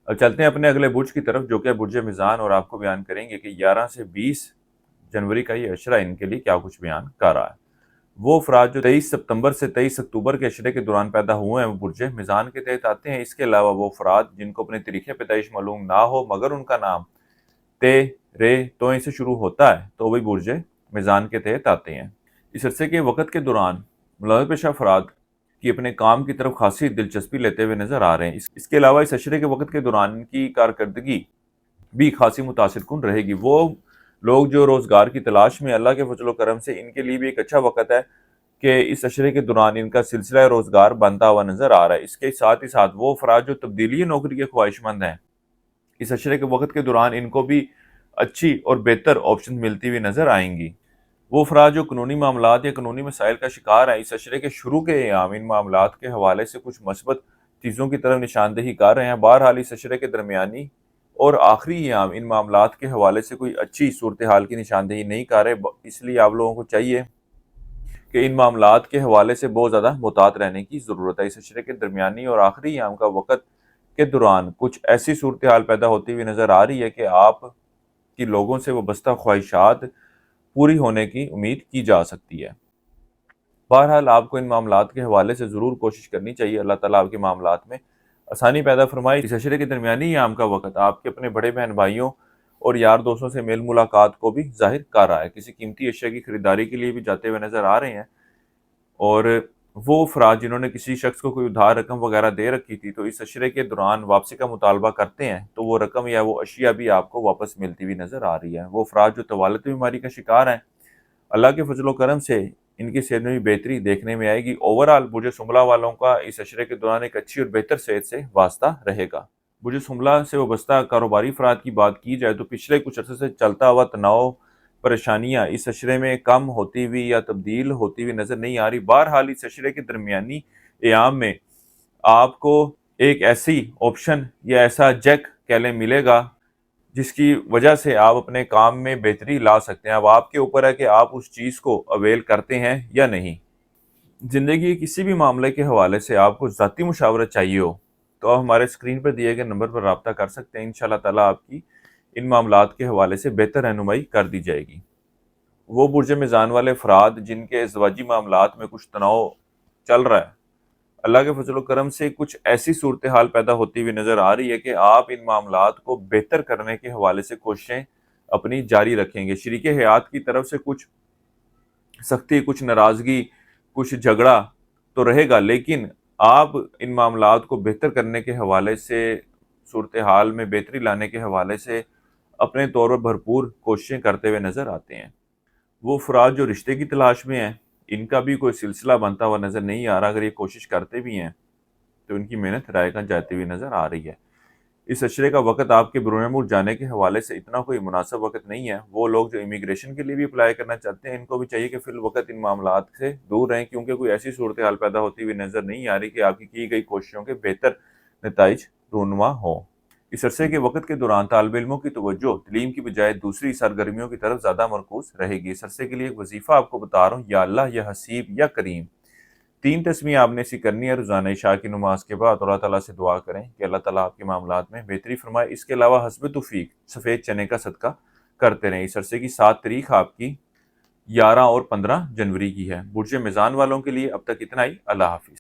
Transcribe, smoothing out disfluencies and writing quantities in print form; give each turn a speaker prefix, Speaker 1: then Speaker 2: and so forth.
Speaker 1: اب چلتے ہیں اپنے اگلے برج کی طرف جو کہ برج میزان، اور آپ کو بیان کریں گے کہ 11 سے 20 جنوری کا یہ عشرہ ان کے لیے کیا کچھ بیان کر رہا ہے۔ وہ افراد جو 23 ستمبر سے 23 اکتوبر کے عشرے کے دوران پیدا ہوئے ہیں وہ برج میزان کے تحت آتے ہیں۔ اس کے علاوہ وہ افراد جن کو اپنے تاریخ پیدائش معلوم نہ ہو مگر ان کا نام تے رے توئیں سے شروع ہوتا ہے تو وہی برج میزان کے تحت آتے ہیں۔ اس عرصے کے وقت کے دوران ملازمت پیشہ افراد کی اپنے کام کی طرف خاصی دلچسپی لیتے ہوئے نظر آ رہے ہیں۔ اس کے علاوہ اس عشرے کے وقت کے دوران ان کی کارکردگی بھی خاصی متاثر کن رہے گی۔ وہ لوگ جو روزگار کی تلاش میں، اللہ کے فضل و کرم سے ان کے لیے بھی ایک اچھا وقت ہے کہ اس عشرے کے دوران ان کا سلسلہ روزگار بنتا ہوا نظر آ رہا ہے۔ اس کے ساتھ ہی ساتھ وہ افراد جو تبدیلی نوکری کے خواہش مند ہیں، اس عشرے کے وقت کے دوران ان کو بھی اچھی اور بہتر آپشن ملتی ہوئی نظر آئیں گی۔ وہ افراد جو قانونی معاملات یا قانونی مسائل کا شکار ہیں، اس عشرے کے شروع کے ایام ان معاملات کے حوالے سے کچھ مثبت چیزوں کی طرف نشاندہی کر رہے ہیں۔ بہرحال اس عشرے کے درمیانی اور آخری ایام ان معاملات کے حوالے سے کوئی اچھی صورتحال کی نشاندہی نہیں کر رہے، اس لیے آپ لوگوں کو چاہیے کہ ان معاملات کے حوالے سے بہت زیادہ محتاط رہنے کی ضرورت ہے۔ اس عشرے کے درمیانی اور آخری ایام کا وقت کے دوران کچھ ایسی صورتحال پیدا ہوتی ہوئی نظر آ رہی ہے کہ آپ کی لوگوں سے وابستہ خواہشات پوری ہونے کی امید کی جا سکتی ہے۔ بہرحال آپ کو ان معاملات کے حوالے سے ضرور کوشش کرنی چاہیے، اللہ تعالیٰ آپ کے معاملات میں آسانی پیدا فرمائے۔ اس عشرے کے درمیانی ایام کا وقت آپ کے اپنے بڑے بہن بھائیوں اور یار دوستوں سے میل ملاقات کو بھی ظاہر کر رہا ہے۔ کسی قیمتی اشیاء کی خریداری کے لیے بھی جاتے ہوئے نظر آ رہے ہیں، اور وہ افراد جنہوں نے کسی شخص کو کوئی ادھار رقم وغیرہ دے رکھی تھی تو اس عشرے کے دوران واپسی کا مطالبہ کرتے ہیں تو وہ رقم یا وہ اشیاء بھی آپ کو واپس ملتی ہوئی نظر آ رہی ہے۔ وہ افراد جو طوالت بیماری کا شکار ہیں، اللہ کے فضل و کرم سے ان کی صحت میں بھی بہتری دیکھنے میں آئے گی۔ اوورآل برج سنبلہ والوں کا اس عشرے کے دوران ایک اچھی اور بہتر صحت سے واسطہ رہے گا۔ برج سنبلہ سے وابستہ کاروباری افراد کی بات کی جائے تو پچھلے کچھ عرصے سے چلتا ہوا تناؤ، پریشانیاں اس عشرے میں کم ہوتی ہوئی یا تبدیل ہوتی ہوئی نظر نہیں آ رہی۔ بہرحال اس عشرے کے درمیانی ایام میں آپ کو ایک ایسی آپشن یا ایسا جیک کہہ لیں ملے گا جس کی وجہ سے آپ اپنے کام میں بہتری لا سکتے ہیں۔ اب آپ کے اوپر ہے کہ آپ اس چیز کو اویل کرتے ہیں یا نہیں۔ زندگی کے کسی بھی معاملے کے حوالے سے آپ کو ذاتی مشاورت چاہیے ہو تو آپ ہمارے اسکرین پر دیے گئے نمبر پر رابطہ کر سکتے ہیں۔ انشاءاللہ تعالیٰ آپ کی ان معاملات کے حوالے سے بہتر رہنمائی کر دی جائے گی۔ وہ برج میزان والے افراد جن کے ازدواجی معاملات میں کچھ تناؤ چل رہا ہے، اللہ کے فضل و کرم سے کچھ ایسی صورتحال پیدا ہوتی ہوئی نظر آ رہی ہے کہ آپ ان معاملات کو بہتر کرنے کے حوالے سے کوششیں اپنی جاری رکھیں گے۔ شریک حیات کی طرف سے کچھ سختی، کچھ ناراضگی، کچھ جھگڑا تو رہے گا، لیکن آپ ان معاملات کو بہتر کرنے کے حوالے سے، صورتحال میں بہتری لانے کے حوالے سے اپنے طور پر بھرپور کوششیں کرتے ہوئے نظر آتے ہیں۔ وہ افراد جو رشتے کی تلاش میں ہیں، ان کا بھی کوئی سلسلہ بنتا ہوا نظر نہیں آ رہا۔ اگر یہ کوشش کرتے بھی ہیں تو ان کی محنت رائے گاں جاتی ہوئی نظر آ رہی ہے۔ اس عشرے کا وقت آپ کے بیرون ملک جانے کے حوالے سے اتنا کوئی مناسب وقت نہیں ہے۔ وہ لوگ جو امیگریشن کے لیے بھی اپلائی کرنا چاہتے ہیں، ان کو بھی چاہیے کہ فی الوقت ان معاملات سے دور رہیں، کیونکہ کوئی ایسی صورتحال پیدا ہوتی ہوئی نظر نہیں آ رہی کہ آپ کی گئی کوششوں کے بہتر نتائج رونما ہوں۔ اس عرصے کے وقت کے دوران طالب علموں کی توجہ تعلیم کی بجائے دوسری سرگرمیوں کی طرف زیادہ مرکوز رہے گی۔ اس عرصے کے لیے ایک وظیفہ آپ کو بتا رہا ہوں، یا اللہ، یا حسیب، یا کریم، 3 تسمیہ آپ نے ایسی کرنی ہے روزانہ عشاء کی نماز کے بعد، اور اللہ تعالیٰ سے دعا کریں کہ اللہ تعالیٰ آپ کے معاملات میں بہتری فرمائے۔ اس کے علاوہ حسب توفیق سفید چنے کا صدقہ کرتے رہیں۔ اس عرصے کی 7 تاریخ آپ کی 11 اور 15 جنوری کی ہے۔ برج میزان والوں کے لیے اب تک اتنا ہی۔ اللہ حافظ۔